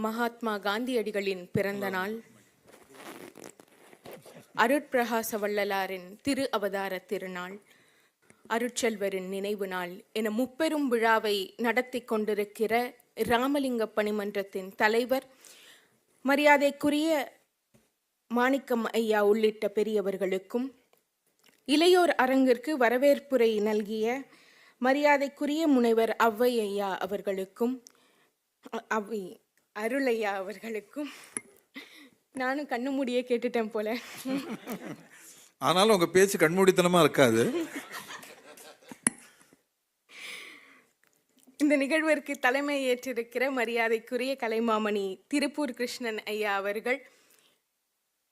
மகாத்மா காந்தியடிகளின் பிறந்த நாள், அருட்பிரகாச வள்ளலாரின் திரு அவதார திருநாள், அருட்செல்வரின் நினைவு நாள் என முப்பெரும் விழாவை நடத்தி கொண்டிருக்கிற ராமலிங்க பணிமன்றத்தின் தலைவர் மரியாதைக்குரிய மாணிக்கம் ஐயா உள்ளிட்ட பெரியவர்களுக்கும், இளையோர் அரங்கிற்கு வரவேற்புரை நல்கிய மரியாதைக்குரிய முனைவர் ஔவை ஐயா அவர்களுக்கும், ஔவை அருளையா அவர்களுக்கும், நானும் கண்ணு மூடியே கேட்டுட்டேன் போல, ஆனாலும் உங்க பேச்சு கண்மூடித்தனமா இருக்காது. இந்த நிகழ்விற்கு தலைமை ஏற்றிருக்கிற மரியாதைக்குரிய கலைமாமணி திருப்பூர் கிருஷ்ணன் ஐயா அவர்கள்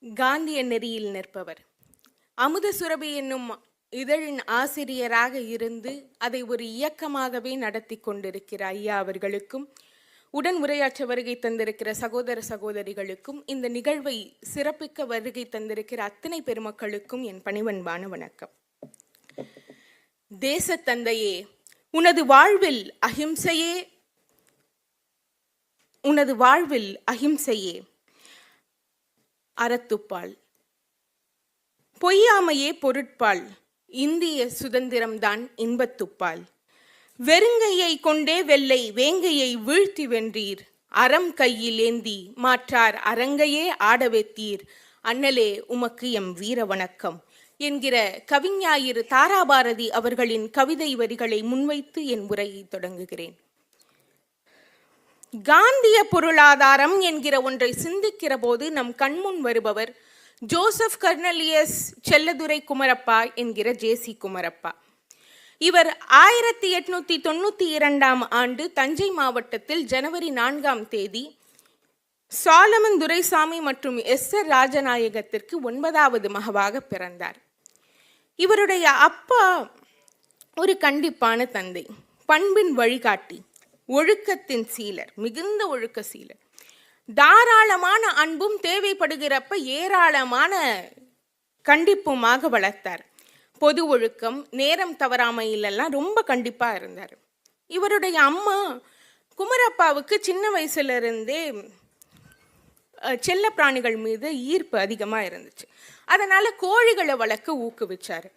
காந்திய நெறியில் நிற்பவர். அமுத சுரபி என்னும் இதழின் ஆசிரியராக இருந்து அதை ஒரு இயக்கமாகவே நடத்தி கொண்டிருக்கிற ஐயா அவர்களுக்கும், உடன் உரையாற்ற வருகை தந்திருக்கிற சகோதர சகோதரிகளுக்கும், இந்த நிகழ்வை சிறப்பிக்க வருகை தந்திருக்கிற அத்தனை பெருமக்களுக்கும் என் பணிவன்பான வணக்கம். தேசத்தந்தையே, உனது வாழ்வில் அஹிம்சையே அறத்துப்பால், பொய்யாமையே பொருட்பால், இந்திய சுதந்திரம்தான் இன்பத்துப்பால். வெறுங்கையை கொண்டே வெள்ளை வேங்கையை வீழ்த்தி வென்றீர், அறம் கையில் ஏந்தி மாற்றார் அரங்கையே ஆடவெத்தீர், அண்ணலே உமக்கு எம் வீர வணக்கம் என்கிற கவிஞாயிறு தாராபாரதி அவர்களின் கவிதை வரிகளை முன்வைத்து என் உரையை தொடங்குகிறேன். காந்திய பொருளாதாரம் என்கிற ஒன்றை சிந்திக்கிற போது நம் கண்முன் வருபவர் ஜோசப் கர்னலியஸ் செல்லதுரை குமரப்பா என்கிற ஜேசி குமரப்பா. இவர் 1892 ஆண்டு தஞ்சை மாவட்டத்தில் ஜனவரி 4 சாலமன் துரைசாமி மற்றும் எஸ்.ஆர். ராஜநாயகத்திற்கு 9வது மகவாக பிறந்தார். இவருடைய அப்பா ஒரு கண்டிப்பான தந்தை, பண்பின் வழிகாட்டி, ஒழுக்கத்தின் சீலர், மிகுந்த ஒழுக்க சீலர். தாராளமான அன்பும் தேவைப்படுகிறப்ப ஏராளமான கண்டிப்புமாக வளர்த்தார். பொது ஒழுக்கம், நேரம் தவறாமையிலெல்லாம் ரொம்ப கண்டிப்பா இருந்தார். இவருடைய அம்மா குமரப்பாவுக்கு சின்ன வயசுல இருந்தே செல்ல பிராணிகள் மீது ஈர்ப்பு அதிகமா இருந்துச்சு. அதனால கோழிகளை வளர்க்க ஊக்குவிச்சாரு.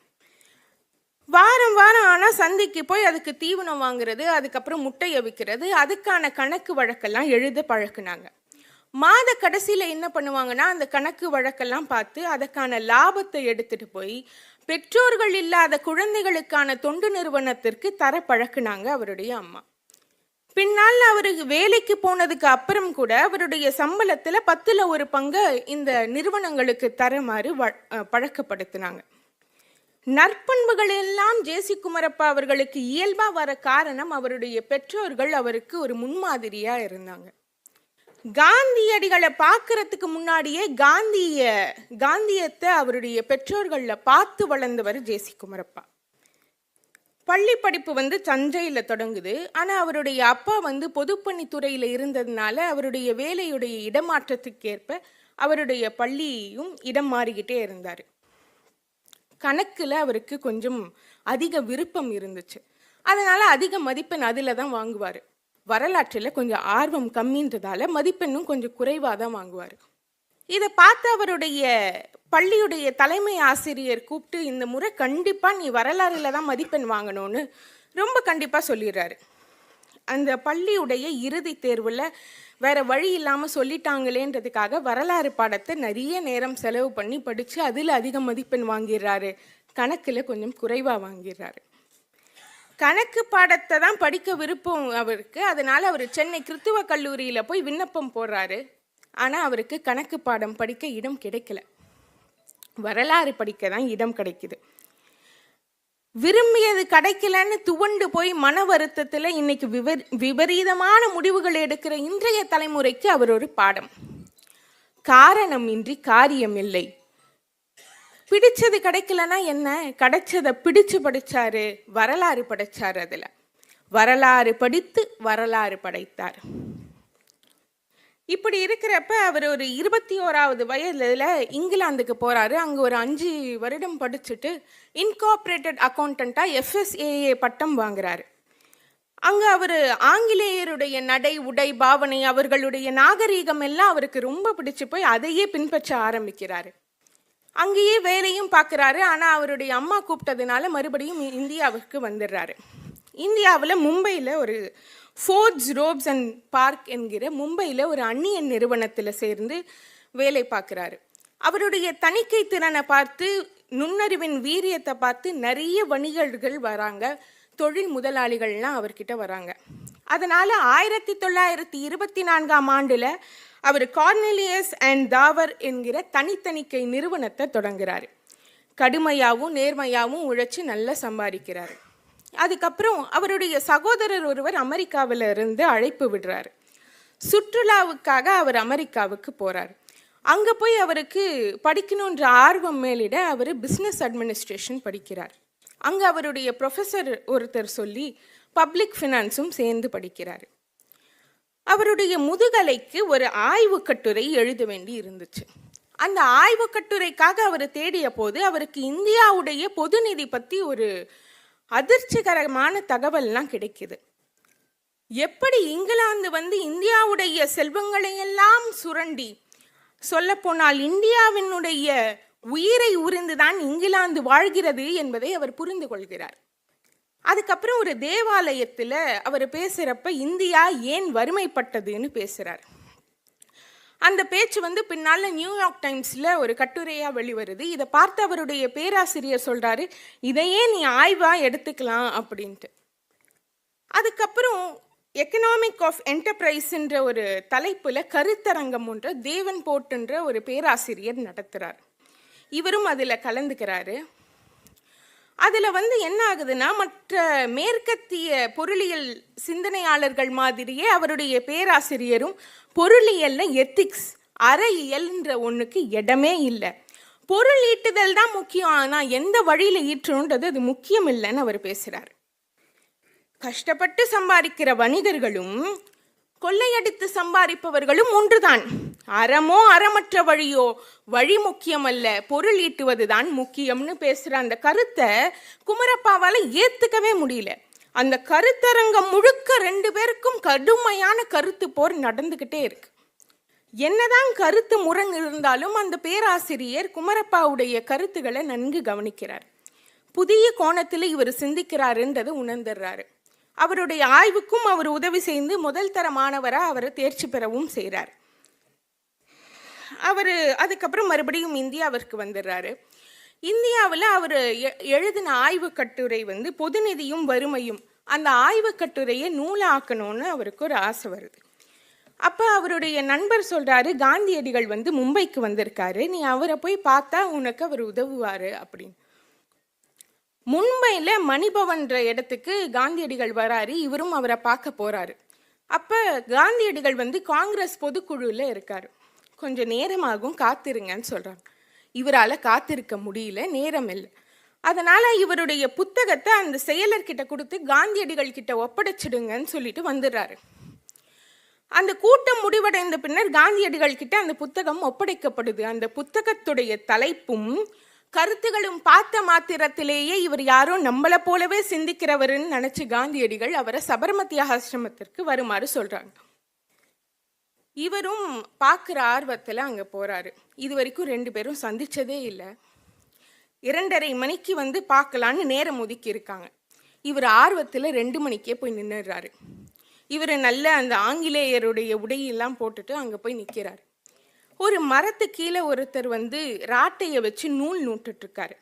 வாரம் ஆனா சந்தைக்கு போய் அதுக்கு தீவனம் வாங்குறது, அதுக்கப்புறம் முட்டையை விற்கிறது, அதுக்கான கணக்கு வழக்கெல்லாம் எழுத பழக்குனாங்க. மாத கடைசியில என்ன பண்ணுவாங்கன்னா, அந்த கணக்கு வழக்கெல்லாம் பார்த்து அதற்கான லாபத்தை எடுத்துட்டு போய் பெற்றோர்கள் இல்லாத குழந்தைகளுக்கான தொண்டு நிறுவனத்திற்கு தர பழக்குனாங்க அவருடைய அம்மா. பின்னால் அவருக்கு வேலைக்கு போனதுக்கு அப்புறம் கூட அவருடைய சம்பளத்துல 10ல் 1 பங்கு இந்த நிறுவனங்களுக்கு தரமாறு பழக்கப்படுத்தினாங்க. நற்பண்புகள் எல்லாம் ஜேசி குமரப்பா அவர்களுக்கு இயல்பா வர காரணம் அவருடைய பெற்றோர்கள் அவருக்கு ஒரு முன்மாதிரியா இருந்தாங்க. காந்தியடிகளை பார்க்கறதுக்கு முன்னாடியே காந்தியத்தை அவருடைய பெற்றோர்கள்ல பார்த்து வளர்ந்தவர் ஜேசி குமரப்பா. பள்ளி படிப்பு தஞ்சையில தொடங்குது. ஆனா அவருடைய அப்பா பொதுப்பணித்துறையில இருந்ததுனால அவருடைய வேலையுடைய இடமாற்றத்துக்கேற்ப அவருடைய பள்ளியும் இடம் மாறிக்கிட்டே இருந்தாரு. கணக்குல அவருக்கு கொஞ்சம் அதிக விருப்பம் இருந்துச்சு. அதனால அதிக மதிப்பெண் அதுல தான் வாங்குவாரு. வரலாற்றில் கொஞ்சம் ஆர்வம் கம்மின்றதால மதிப்பெண்ணும் கொஞ்சம் குறைவாக தான் வாங்குவார். இதை பார்த்து அவருடைய பள்ளியுடைய தலைமை ஆசிரியர் கூப்பிட்டு, இந்த முறை கண்டிப்பாக நீ வரலாறுல தான் மதிப்பெண் வாங்கணும்னு ரொம்ப கண்டிப்பாக சொல்லிடுறாரு. அந்த பள்ளியுடைய இறுதி தேர்வில் வேற வழி இல்லாமல் சொல்லிட்டாங்களேன்றதுக்காக வரலாறு பாடத்தை நிறைய நேரம் செலவு பண்ணி படித்து அதில் அதிக மதிப்பெண் வாங்கிடுறாரு. கணக்கில் கொஞ்சம் குறைவாக வாங்கிடுறாரு. கணக்கு பாடத்தை தான் படிக்க விருப்பம் அவருக்கு. அதனால அவர் சென்னை கிறித்துவ கல்லூரியில போய் விண்ணப்பம் போடுறாரு. ஆனா அவருக்கு கணக்கு பாடம் படிக்க இடம் கிடைக்கல, வரலாறு படிக்க தான் இடம் கிடைக்குது. விரும்பியது கிடைக்கலன்னு துவண்டு போய் மன வருத்தத்துல இன்னைக்கு விபரீதமான முடிவுகள் எடுக்கிற இன்றைய தலைமுறைக்கு அவர் ஒரு பாடம். காரணம் இன்றி காரியம் இல்லை. பிடிச்சது கிடைக்கலன்னா என்ன, கிடைச்சதை பிடிச்சு படிச்சாரு, வரலாறு படைச்சாரு. அதுல வரலாறு படித்து வரலாறு படைத்தார். இப்படி இருக்கிறப்ப அவர் ஒரு 21வது வயதுல இங்கிலாந்துக்கு போறாரு. அங்க ஒரு 5 வருடம் படிச்சுட்டு இன்கார்பரேட்டட் அக்கௌண்டண்டா FSAA பட்டம் வாங்குறாரு. அங்க அவர் ஆங்கிலேயருடைய நடை உடை பாவனை அவர்களுடைய நாகரீகம் எல்லாம் அவருக்கு ரொம்ப பிடிச்சு போய் அதையே பின்பற்ற ஆரம்பிக்கிறாரு. அங்கேயே வேலையும் பார்க்குறாரு. ஆனால் அவருடைய அம்மா கூப்பிட்டதுனால மறுபடியும் இந்தியாவுக்கு வந்துடுறாரு. இந்தியாவில் மும்பையில் ஒரு ஃபோர்ட்ஸ் ரோப்ஸ் அண்ட் பார்க் என்கிற மும்பையில் ஒரு அந்நியன் நிறுவனத்தில் சேர்ந்து வேலை பார்க்குறாரு. அவருடைய தணிக்கை திறனை பார்த்து, நுண்ணறிவின் வீரியத்தை பார்த்து நிறைய வணிகர்கள் வராங்க, தொழில் முதலாளிகள்லாம் அவர்கிட்ட வராங்க. அதனால் 1924 அவர் கார்னெலியஸ் அண்ட் தாவர் என்கிற தனித்தணிக்கை நிறுவனத்தை தொடங்குறாரு. கடுமையாகவும் நேர்மையாகவும் உழைச்சி நல்லா சம்பாதிக்கிறாரு. அதுக்கப்புறம் அவருடைய சகோதரர் ஒருவர் அமெரிக்காவில் இருந்து அழைப்பு விடுறாரு. சுற்றுலாவுக்காக அவர் அமெரிக்காவுக்கு போகிறார். அங்கே போய் அவருக்கு படிக்கணுன்ற ஆர்வம் மேலிட அவர் பிஸ்னஸ் அட்மினிஸ்ட்ரேஷன் படிக்கிறார். அங்கே அவருடைய ப்ரொஃபஸர் ஒருத்தர் சொல்லி பப்ளிக் ஃபினான்ஸும் சேர்ந்து படிக்கிறார். அவருடைய முதுகலைக்கு ஒரு ஆய்வு கட்டுரை எழுத வேண்டி இருந்துச்சு. அந்த ஆய்வு கட்டுரைக்காக அவர் தேடிய போது அவருக்கு இந்தியாவுடைய பொது நிதி பற்றி ஒரு அதிர்ச்சிகரமான தகவல்லாம் கிடைக்குது. எப்படி இங்கிலாந்து இந்தியாவுடைய செல்வங்களையெல்லாம் சுரண்டி, சொல்லப்போனால் இந்தியாவினுடைய உயிரை உறிந்துதான் இங்கிலாந்து வாழ்கிறது என்பதை அவர் புரிந்து கொள்கிறார். அதுக்கப்புறம் ஒரு தேவாலயத்தில் அவர் பேசுகிறப்ப இந்தியா ஏன் வறுமைப்பட்டதுன்னு பேசுகிறார். அந்த பேச்சு பின்னால் நியூயார்க் டைம்ஸில் ஒரு கட்டுரையாக வெளிவருது. இதை பார்த்து அவருடைய பேராசிரியர் சொல்கிறாரு, இதையே நீ ஆய்வாக எடுத்துக்கலாம் அப்படின்ட்டு. அதுக்கப்புறம் எக்கனாமிக் ஆஃப் என்டர்பிரைஸ்ன்ற ஒரு தலைப்பில் கருத்தரங்கம் ஒன்று தேவன் போட்டுன்ற ஒரு பேராசிரியர் நடத்துகிறார். இவரும் அதில் கலந்துக்கிறாரு. அதில் என்ன ஆகுதுன்னா, மற்ற மேற்கத்திய பொருளியல் சிந்தனையாளர்கள் மாதிரியே அவருடைய பேராசிரியரும் பொருளியலில் எத்திக்ஸ், அறயியல்ன்ற ஒன்றுக்கு இடமே இல்லை. பொருள் ஈட்டுதல் தான் முக்கியம், ஆனால் எந்த வழியில் ஈட்டணுன்றது அது முக்கியம் இல்லைன்னு அவர் பேசுகிறார். கஷ்டப்பட்டு சம்பாதிக்கிற வணிகர்களும் கொள்ளையடித்து சம்பாதிப்பவர்களும் ஒன்றுதான். அறமோ அறமற்ற வழியோ, வழி முக்கியமல்ல, பொருள் ஈட்டுவதுதான் முக்கியம்னு பேசுகிற அந்த கருத்தை குமரப்பாவால் ஏற்றுக்கவே முடியல. அந்த கருத்தரங்கம் முழுக்க 2 பேருக்கும் கடுமையான கருத்து போர் நடந்துக்கிட்டே இருக்கு. என்னதான் கருத்து முரண் இருந்தாலும் அந்த பேராசிரியர் குமரப்பாவுடைய கருத்துக்களை நன்கு கவனிக்கிறார். புதிய கோணத்தில் இவர் சிந்திக்கிறாருன்றதை உணர்ந்துடுறாரு. அவருடைய ஆய்வுக்கும் அவர் உதவி செய்து முதல் தர மாணவராக அவரை தேர்ச்சி பெறவும் செய்கிறார். அவர் அதுக்கப்புறம் மறுபடியும் இந்தியாவிற்கு வந்துடுறாரு. இந்தியாவில் அவர் எழுதின ஆய்வு கட்டுரை பொது நிதியும் வறுமையும். அந்த ஆய்வு கட்டுரையை நூலாக்கணும்னு அவருக்கு ஒரு ஆசை வருது. அப்போ அவருடைய நண்பர் சொல்கிறாரு, காந்தியடிகள் மும்பைக்கு வந்திருக்காரு, நீ அவரை போய் பார்த்தா உனக்கு அவர் உதவுவார் அப்படின்னு. மும்பையில் மணிபவன்ற இடத்துக்கு காந்தியடிகள் வராரு. இவரும் அவரை பார்க்க போகிறாரு. அப்போ காந்தியடிகள் காங்கிரஸ் பொதுக்குழுவில் இருக்கார். கொஞ்சம் நேரமாகும், காத்திருங்கன்னு சொல்கிறாங்க. இவரால் காத்திருக்க முடியல, நேரம் இல்லை. அதனால் இவருடைய புத்தகத்தை அந்த செயலர்கிட்ட கொடுத்து காந்தியடிகள் கிட்ட ஒப்படைச்சிடுங்கன்னு சொல்லிட்டு வந்துடுறாரு. அந்த கூட்டம் முடிவடைந்த பின்னர் காந்தியடிகள் கிட்ட அந்த புத்தகம் ஒப்படைக்கப்படுது. அந்த புத்தகத்துடைய தலைப்பும் கருத்துகளும் பார்த்த மாத்திரத்திலேயே இவர் யாரோ நம்மளை போலவே சிந்திக்கிறவருன்னு நினச்சி காந்தியடிகள் அவரை சபர்மதி ஆசிரமத்திற்கு வருமாறு சொல்கிறாங்க. இவரும் பார்க்குற ஆர்வத்தில் அங்கே போகிறாரு. இது வரைக்கும் 2 பேரும் சந்தித்ததே இல்லை. 2:30 மணிக்கு பார்க்கலான்னு நேரம் ஒதுக்கி இருக்காங்க. இவர் ஆர்வத்தில் 2 மணிக்கே போய் நின்றுடுறாரு. இவர் நல்ல அந்த ஆங்கிலேயருடைய உடையெல்லாம் போட்டுட்டு அங்கே போய் நிற்கிறார். ஒரு மரத்து கீழே ஒருத்தர் ராட்டையை வச்சு நூல் நூட்டுட்ருக்காரு.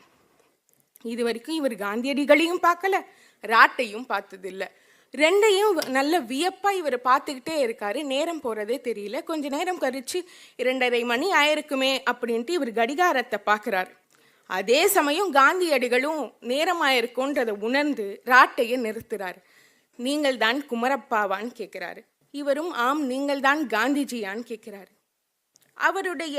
இது வரைக்கும் இவர் காந்தியடிகளையும் பார்க்கல, ராட்டையும் பார்த்ததில்லை. 2ஐயும் நல்ல வியப்பாக இவர் பார்த்துக்கிட்டே இருக்காரு. நேரம் போகிறதே தெரியல. கொஞ்ச நேரம் கழிச்சு 2:30 மணி ஆயிருக்குமே அப்படின்ட்டு இவர் கடிகாரத்தை பார்க்குறாரு. அதே சமயம் காந்தியடிகளும் நேரமாயிருக்குன்றதை உணர்ந்து ராட்டையை நிறுத்துறாரு. நீங்கள் தான் குமரப்பாவான்னு கேட்குறாரு. இவரும் ஆம், நீங்கள் தான் காந்திஜியான்னு கேட்குறாரு. அவருடைய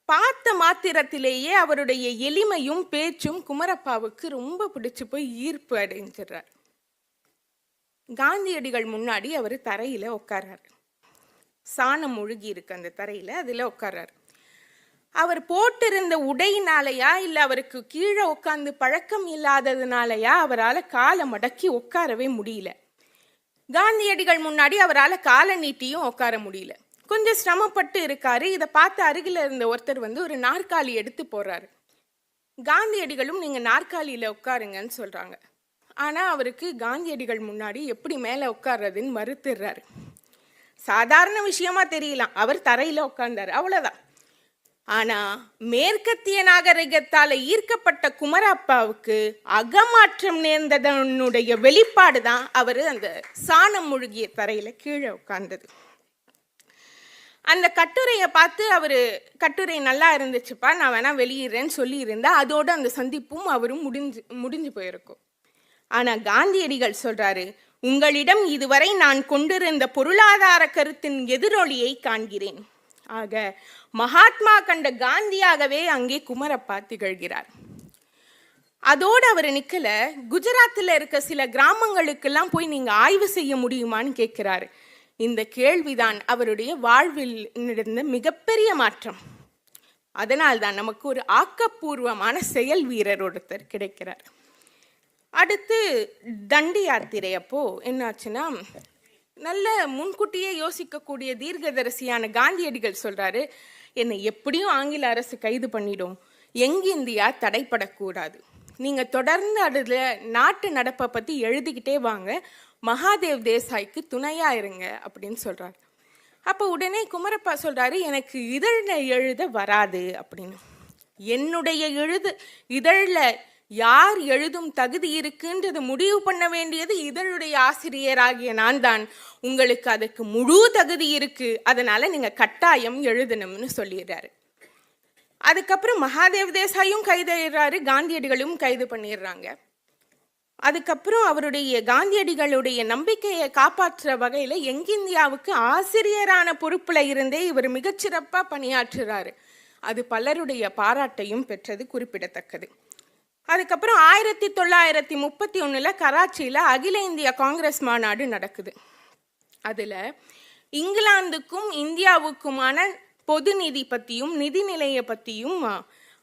பார்த்த மாத்திரத்திலேயே அவருடைய எளிமையும் பேச்சும் குமரப்பாவுக்கு ரொம்ப பிடிச்சு போய் ஈர்ப்பு அடைஞ்சிடுறார். காந்தியடிகள் முன்னாடி அவர் தரையில் உட்கார்றாரு. சாணம் முழுகி இருக்கு அந்த தரையில், அதில் உட்கார்றாரு. அவர் போட்டிருந்த உடையினாலையா இல்லை அவருக்கு கீழே உட்காந்து பழக்கம் இல்லாததுனாலையா அவரால் காலை மடக்கி உட்காரவே முடியல. காந்தியடிகள் முன்னாடி அவரால் காலை நீட்டியும் உட்கார முடியல, கொஞ்சம் சிரமப்பட்டு இருக்காரு. இதை பார்த்து அருகில் இருந்த ஒருத்தர் வந்து ஒரு நாற்காலி எடுத்து போடுறாரு. காந்தியடிகளும் நீங்கள் நாற்காலியில் உட்காருங்கன்னு சொல்கிறாங்க. ஆனால் அவருக்கு காந்தியடிகள் முன்னாடி எப்படி மேலே உட்கார்றதுன்னு மறுத்துடுறாரு. சாதாரண விஷயமா தெரியலாம், அவர் தரையில் உட்கார்ந்தார், அவ்வளோதான். ஆனால் மேற்கத்திய நாகரிகத்தால் ஈர்க்கப்பட்ட குமரப்பாவுக்கு அகமாற்றம் நேர்ந்ததனுடைய வெளிப்பாடு தான் அவர் அந்த சாணம் முழுகிய தரையில் கீழே உட்கார்ந்தது. அந்த கட்டுரையை பார்த்து அவர், கட்டுரை நல்லா இருந்துச்சுப்பா, நான் வேணா வெளியிடுறேன்னு சொல்லியிருந்தா அதோட அந்த சந்திப்பும் அவரும் முடிஞ்சு போயிருக்கும். ஆனால் காந்தியடிகள் சொல்றாரு, உங்களிடம் இதுவரை நான் கொண்டிருந்த பொருளாதார கருத்தின் எதிரொலியை காண்கிறேன். ஆக மகாத்மா கண்ட காந்தியாகவே அங்கே குமரப்பா திகழ்கிறார். அதோடு அவர் நிக்கல, குஜராத்தில் இருக்க சில கிராமங்களுக்கெல்லாம் போய் நீங்க ஆய்வு செய்ய முடியுமான்னு கேட்கிறாரு. இந்த கேள்விதான் அவருடைய வாழ்வில் நடந்த மிகப்பெரிய மாற்றம். அதனால்தான் நமக்கு ஒரு ஆக்கப்பூர்வமான செயல் வீரர் ஒருத்தர் கிடைக்கிறார். அடுத்து தண்டி யாத்திரை அப்போ என்னாச்சுன்னா, நல்ல முன்கூட்டியே யோசிக்கக்கூடிய தீர்க்கதரிசியான காந்தியடிகள் சொல்றாரு, என்னை எப்படியும் ஆங்கில அரசு கைது பண்ணிடும், யங் இந்தியா தடைப்படக்கூடாது, நீங்க தொடர்ந்து அதில் நாட்டு நடப்பை பத்தி எழுதிக்கிட்டே வாங்க, மகாதேவ் தேசாய்க்கு துணையா இருங்க அப்படின்னு சொல்றாரு. அப்போ உடனே குமரப்பா சொல்றாரு, எனக்கு இதழில் எழுத வராது அப்படின்னு. என்னுடைய இதழில் யார் எழுதும் தகுதி இருக்குன்றது முடிவு பண்ண வேண்டியது இதழுடைய ஆசிரியராகிய நான் தான். உங்களுக்கு அதுக்கு முழு தகுதி இருக்கு, அதனால நீங்க கட்டாயம் எழுதணும்னு சொல்லிடுறாரு. அதுக்கப்புறம் மகாதேவ் தேசாயும் கைதுறாரு, காந்தியடிகளும் கைது பண்ணிடுறாங்க. அதுக்கப்புறம் அவருடைய காந்தியடிகளுடைய நம்பிக்கையை காப்பாற்ற வகையில் எங்கிந்தியாவுக்கு ஆசிரியரான பொறுப்புல இருந்தே இவர் மிகச்சிறப்பாக பணியாற்றுறாரு. அது பலருடைய பாராட்டையும் பெற்றது குறிப்பிடத்தக்கது. அதுக்கப்புறம் 1931 கராச்சியில் அகில இந்திய காங்கிரஸ் மாநாடு நடக்குது. அதில் இங்கிலாந்துக்கும் இந்தியாவுக்குமான பொது நிதி பற்றியும் நிதிநிலையை பற்றியும்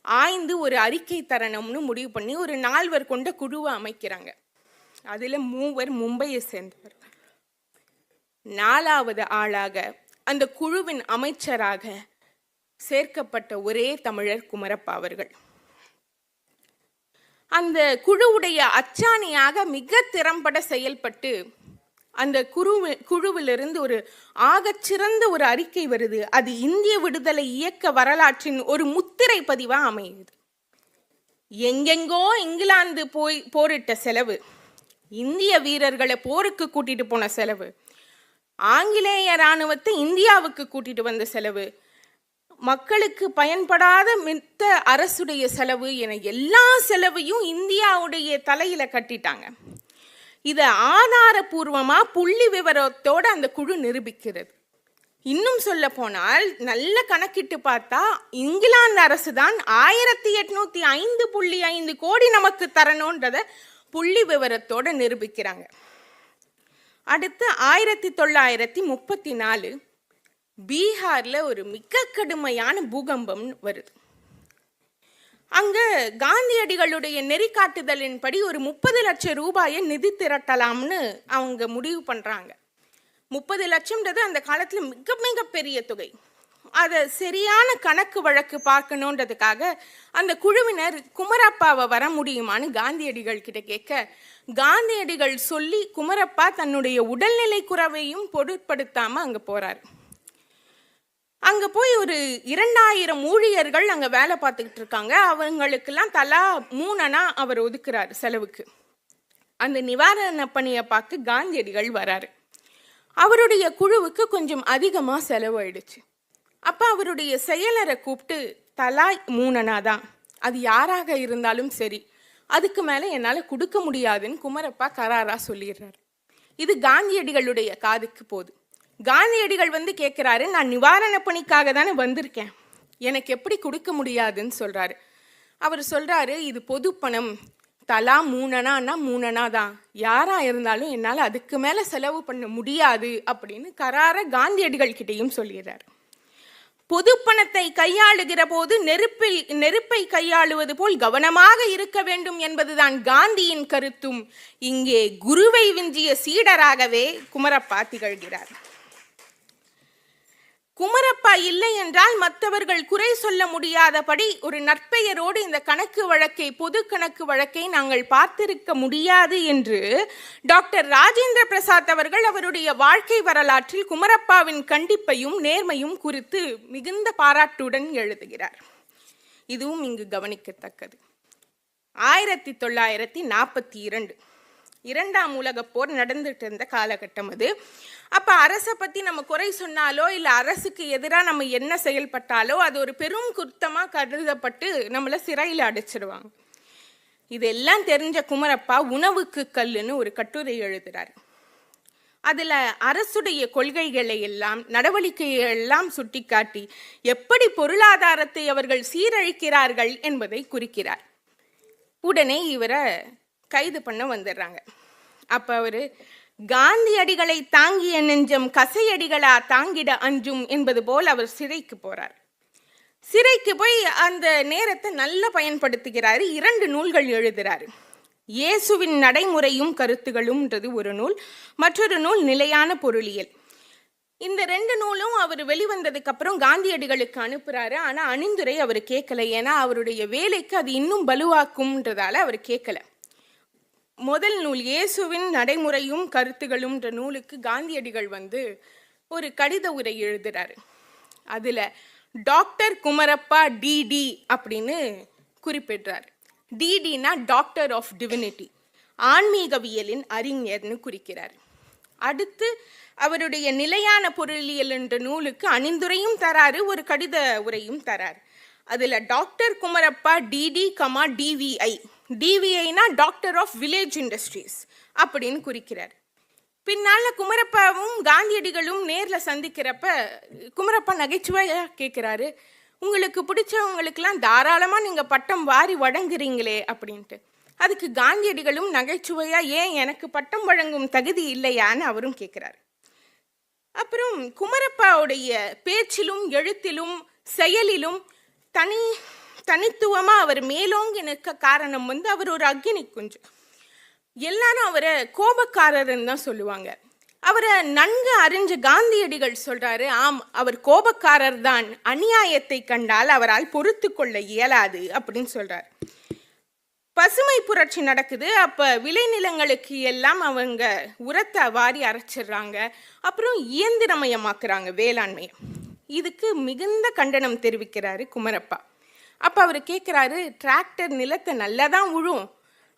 ஆய்ந்து ஒரு அறிக்கை தரணும்னு முடிவு பண்ணி ஒரு 4 கொண்ட குழுவை அமைக்கிறாங்க. அதில் 3 மும்பையை சேர்ந்தவர். 4வது ஆளாக அந்த குழுவின் அமைச்சராக சேர்க்கப்பட்ட ஒரே தமிழர் குமரப்பா அவர்கள். அந்த குழுவுடைய அச்சாணியாக மிக திறம்பட செயல்பட்டு அந்த குழுவிலிருந்து ஒரு ஆகச்சிறந்த ஒரு அறிக்கை வருது. அது இந்திய விடுதலை இயக்க வரலாற்றின் ஒரு முத்திரை பதிவா அமையுது. எங்கெங்கோ இங்கிலாந்து போய் போரிட்ட செலவு, இந்திய வீரர்களை போருக்கு கூட்டிட்டு போன செலவு, ஆங்கிலேய இராணுவத்தை இந்தியாவுக்கு கூட்டிட்டு வந்த செலவு, மக்களுக்கு பயன்படாத மித்த அரசுடைய செலவு என எல்லா செலவையும் இந்தியாவுடைய தலையில கட்டிட்டாங்க. இதை ஆதாரபூர்வமா புள்ளி விவரத்தோட அந்த குழு நிரூபிக்கிறது. இன்னும் சொல்ல போனால் நல்ல கணக்கிட்டு பார்த்தா இங்கிலாந்து அரசு தான் 1805.5 கோடி நமக்கு தரணுன்றத புள்ளி விவரத்தோட நிரூபிக்கிறாங்க. அடுத்து 1934 பீகார்ல ஒரு மிக கடுமையான பூகம்பம் வருது. அங்க காந்தியடிகளுடைய நெறிக்காட்டுதலின்படி ஒரு 30 லட்சம் ரூபாயை நிதி திரட்டலாம்னு அவங்க முடிவு பண்றாங்க. 30 லட்சம்ன்றது அந்த காலத்துல மிக மிக பெரிய தொகை. அதை சரியான கணக்கு வழக்கு பார்க்கணுன்றதுக்காக அந்த குழுவினர் குமரப்பாவை வர முடியுமான்னு காந்தியடிகள் கிட்ட கேட்க, காந்தியடிகள் சொல்லி குமரப்பா தன்னுடைய உடல்நிலை குறைவையும் பொருட்படுத்தாம அங்க போறாரு. அங்க போய் ஒரு 2000 ஊழியர்கள் அங்க வேலை பார்த்துக்கிட்டு இருக்காங்க. அவங்களுக்கெல்லாம் தலா 3 அணா அவர் ஒதுக்குறாரு செலவுக்கு. அந்த நிவாரண பணியை பார்க்க காந்தியடிகள் வராரு. அவருடைய குழுவுக்கு கொஞ்சம் அதிகமா செலவாயிடுச்சு. அப்ப அவருடைய செயலரை கூப்பிட்டு, தலா 3 அணா தான், அது யாராக இருந்தாலும் சரி, அதுக்கு மேல என்னால கொடுக்க முடியாதுன்னு குமரப்பா கராரா சொல்லிடுறாரு. இது காந்தியடிகளுடைய காதுக்கு போகுது. காந்தியடிகள் வந்து கேட்குறாரு, நான் நிவாரண பணிக்காக தானே வந்திருக்கேன், எனக்கு எப்படி கொடுக்க முடியாதுன்னு சொல்கிறாரு. அவர் சொல்கிறாரு, இது பொது பணம், தலா 3 அணான்னா 3 அணா தான், யாராக இருந்தாலும் என்னால் அதுக்கு மேலே செலவு பண்ண முடியாது அப்படின்னு கரார காந்தியடிகள் கிட்டேயும் சொல்லிடுறாரு. பொதுப்பணத்தை கையாளுகிற போது நெருப்பை கையாளுவது போல் கவனமாக இருக்க வேண்டும் என்பதுதான் காந்தியின் கருத்தும் இங்கே குருவை விஞ்சிய சீடராகவே குமரப்பா திகழ்கிறார். குமரப்பா இல்லை என்றால் மற்றவர்கள் குறை சொல்ல முடியாதபடி ஒரு நற்பெயரோடு இந்த பொது கணக்கு வழக்கை நாங்கள் பார்த்திருக்க முடியாது என்று டாக்டர் ராஜேந்திர பிரசாத் அவர்கள் அவருடைய வாழ்க்கை வரலாற்றில் குமரப்பாவின் கண்டிப்பையும் நேர்மையும் குறித்து மிகுந்த பாராட்டுடன் எழுதுகிறார். இதுவும் இங்கு கவனிக்கத்தக்கது. 1942 இரண்டாம் உலகப் போர் நடந்துட்டு இருந்த காலகட்டம் அது. அப்போ அரசை பற்றி நம்ம குறை சொன்னாலோ இல்லை அரசுக்கு எதிராக நம்ம என்ன செயல்பட்டாலோ அது ஒரு பெரும் குற்றமாக கருதப்பட்டு நம்மளை சிறையில் அடைச்சிடுவாங்க. இதெல்லாம் தெரிஞ்ச குமரப்பா உணவுக்கு கல்லுன்னு ஒரு கட்டுரை எழுதுகிறார். அதில் அரசுடைய கொள்கைகளை எல்லாம் நடவடிக்கைகள் எல்லாம் சுட்டிக்காட்டி எப்படி பொருளாதாரத்தை அவர்கள் சீரழிக்கிறார்கள் என்பதை குறிக்கிறார். உடனே இவரை கைது பண்ண வந்துடுறாங்க. அப்போ அவர் காந்தியடிகளை தாங்கிய நெஞ்சம் கசையடிகளா தாங்கிட அஞ்சும் என்பது போல் அவர் சிறைக்கு போறார். சிறைக்கு போய் அந்த நேரத்தை நல்லா பயன்படுத்துகிறாரு. 2 நூல்கள் எழுதுகிறார். இயேசுவின் நடைமுறையும் கருத்துகளும்ன்றது ஒரு நூல், மற்றொரு நூல் நிலையான பொருளியல். இந்த 2 நூலும் அவர் வெளிவந்ததுக்கு அப்புறம் காந்தியடிகளுக்கு அனுப்புறாரு. ஆனால் அணிந்துரை அவர் கேட்கல. ஏன்னா அவருடைய வேலைக்கு அது இன்னும் பலுவாக்கும்ன்றதால அவர் கேட்கல. முதல் நூல் இயேசுவின் நடைமுறையும் கருத்துகளும்ன்ற நூலுக்கு காந்தியடிகள் ஒரு கடித உரை எழுதுறாரு. அதில் டாக்டர் குமரப்பா டிடி அப்படின்னு குறிப்பிடுறார். டிடினா டாக்டர் ஆஃப் டிவினிட்டி, ஆன்மீகவியலின் அறிஞர்னு குறிக்கிறார். அடுத்து அவருடைய நிலையான பொருளியல் என்ற நூலுக்கு அணிந்துரையும் தராரு, ஒரு கடித உரையும் தராரு. அதில் டாக்டர் குமரப்பா டிடி டிவிஐ, டிவிஐனா டாக்டர் ஆஃப் வில்லேஜ் இண்டஸ்ட்ரீஸ் அப்படின்னு குறிக்கிறார். பின்னால் குமரப்பாவும் காந்தியடிகளும் நேரில் சந்திக்கிறப்ப குமரப்பா நகைச்சுவையாக கேட்குறாரு, உங்களுக்கு பிடிச்சவங்களுக்கெல்லாம் தாராளமாக நீங்கள் பட்டம் வாரி வழங்குறீங்களே அப்படின்ட்டு. அதுக்கு காந்தியடிகளும் நகைச்சுவையாக ஏன் எனக்கு பட்டம் வழங்கும் தகுதி இல்லையான்னு அவரும் கேட்குறாரு. அப்புறம் குமரப்பாவுடைய பேச்சிலும் எழுத்திலும் செயலிலும் தனித்துவமாக அவர் மேலோங்கி நிற்க காரணம் அவர் ஒரு அக்னி குஞ்சு. எல்லாரும் அவரை கோபக்காரர்ன்னு தான் சொல்லுவாங்க. அவரை நன்கு அறிஞ்ச காந்தியடிகள் சொல்றாரு, ஆம் அவர் கோபக்காரர் தான், அநியாயத்தை கண்டால் அவரால் பொறுத்து கொள்ள இயலாது அப்படின்னு சொல்றார். பசுமை புரட்சி நடக்குது. அப்போ விளைநிலங்களுக்கு எல்லாம் அவங்க உரத்தை வாரி அரைச்சிடுறாங்க. அப்புறம் இயந்திரமயமாக்குறாங்க வேளாண்மையை. இதுக்கு மிகுந்த கண்டனம் தெரிவிக்கிறாரு குமரப்பா. அப்போ அவர் கேட்குறாரு, டிராக்டர் நிலத்தை நல்லா தான் உழும்,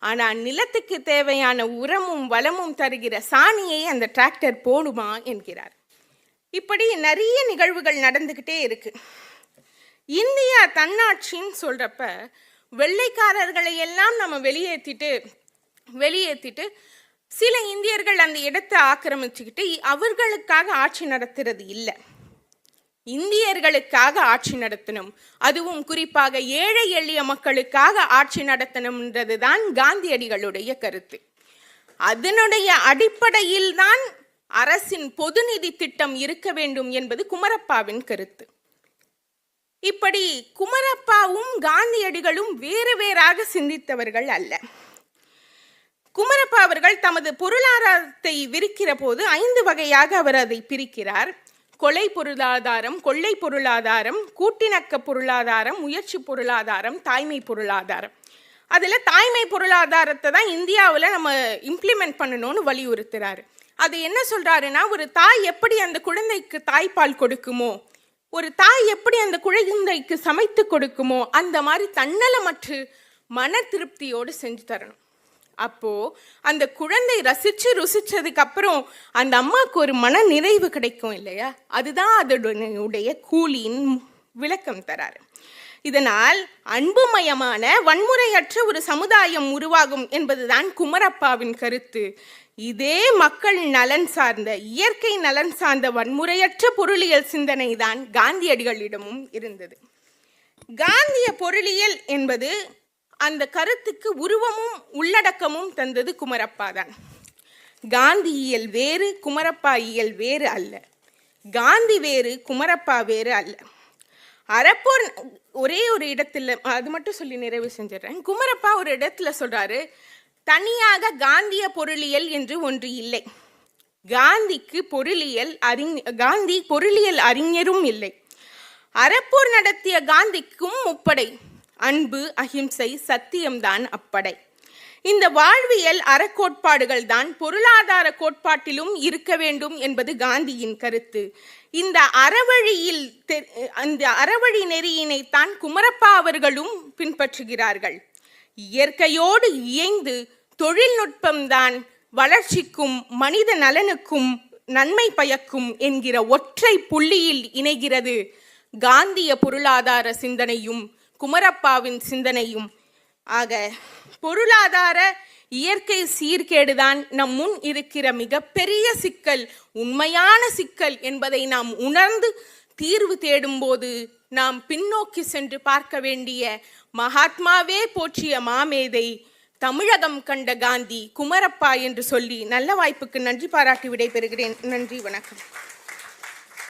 ஆனால் நிலத்துக்கு தேவையான உரமும் வளமும் தருகிற சாணியை அந்த டிராக்டர் போடுமா என்கிறார். இப்படி நிறைய நிகழ்வுகள் நடந்துக்கிட்டே இருக்கு. இந்தியா தன்னாட்சின்னு சொல்கிறப்ப வெள்ளைக்காரர்களை எல்லாம் நம்ம வெளியேற்றிட்டு சில இந்தியர்கள் அந்த இடத்தை ஆக்கிரமிச்சுக்கிட்டு அவர்களுக்காக ஆட்சி நடத்துறது இல்லை, இந்தியர்களுக்காக ஆட்சி நடத்தணும், அதுவும் குறிப்பாக ஏழை எளிய மக்களுக்காக ஆட்சி நடத்தணும்ன்றது தான் காந்தியடிகளுடைய கருத்து. அதனுடைய அடிப்படையில் தான் அரசின் பொது நிதி திட்டம் இருக்க வேண்டும் என்பது குமரப்பாவின் கருத்து. இப்படி குமரப்பாவும் காந்தியடிகளும் வேறு வேறாக சிந்தித்தவர்கள் அல்ல. குமரப்பா அவர்கள் தமது பொருளாதாரத்தை விரிக்கிற போது 5 வகையாக அவர் அதை பிரிக்கிறார். கொலை பொருளாதாரம், கொள்ளை பொருளாதாரம், கூட்டிணக்க பொருளாதாரம், முயற்சி பொருளாதாரம், தாய்மை பொருளாதாரம். அதில் தாய்மை பொருளாதாரத்தை தான் இந்தியாவில் நம்ம இம்ப்ளிமெண்ட் பண்ணணும்னு வலியுறுத்துறாரு. அது என்ன சொல்றாருன்னா, ஒரு தாய் எப்படி அந்த குழந்தைக்கு தாய்ப்பால் கொடுக்குமோ, ஒரு தாய் எப்படி அந்த குழந்தைக்கு சமைத்து கொடுக்குமோ, அந்த மாதிரி தன்னலமற்று மன திருப்தியோடு செஞ்சு தரணும். அப்போ அந்த குழந்தை ருசிச்சதுக்கு அப்புறம் அந்த அம்மாவுக்கு ஒரு மன நிறைவு கிடைக்கும் இல்லையா, அதுதான் அதனுடைய கூலியின் விளக்கம் தராரு. இதனால் அன்புமயமான வன்முறையற்ற ஒரு சமுதாயம் உருவாகும் என்பதுதான் குமரப்பாவின் கருத்து. இதே மக்கள் நலன் சார்ந்த, இயற்கை நலன் சார்ந்த வன்முறையற்ற பொருளியல் சிந்தனை தான் காந்தியடிகளிடமும் இருந்தது. காந்திய பொருளியல் என்பது அந்த கருத்துக்கு உருவமும் உள்ளடக்கமும் தந்தது குமரப்பா தான். காந்தியியல் வேறு, குமரப்பா இயல் வேறு அல்ல. காந்தி வேறு, குமரப்பா வேறு அல்ல. அறப்போர் ஒரே ஒரு இடத்துல, அது மட்டும் சொல்லி நிறைவு செஞ்சிடறேன். குமரப்பா ஒரு இடத்துல சொல்றாரு, தனியாக காந்திய பொருளியல் என்று ஒன்று இல்லை. காந்தி பொருளியல் அறிஞரும் இல்லை. அறப்போர் நடத்திய காந்திக்கும் முப்படை: அன்பு, அகிம்சை, சத்தியம்தான் அப்படை. இந்த வாழ்வியல் அறக்கோட்பாடுகள் தான் பொருளாதார கோட்பாட்டிலும் இருக்க வேண்டும் என்பது காந்தியின் கருத்து. இந்த அறவழி நெறியினைத்தான் குமரப்பா அவர்களும் பின்பற்றுகிறார்கள். இயற்கையோடு இயைந்து தொழில்நுட்பம்தான் வளர்ச்சிக்கும் மனித நலனுக்கும் நன்மை பயக்கும் என்கிற ஒற்றை புள்ளியில் இணைகிறது காந்திய பொருளாதார சிந்தனையும் குமரப்பாவின் சிந்தனையும். ஆக பொருளாதார இயற்கை சீர்கேடுதான் நம் முன் இருக்கிற மிகப்பெரிய சிக்கல், உண்மையான சிக்கல் என்பதை நாம் உணர்ந்து தீர்வு தேடும்போது நாம் பின்னோக்கி சென்று பார்க்க வேண்டிய மகாத்மாவே போற்றிய மாமேதை, தமிழகம் கண்ட காந்தி குமரப்பா என்று சொல்லி நல்ல வாய்ப்புக்கு நன்றி பாராட்டி விடைபெறுகிறேன். நன்றி, வணக்கம்.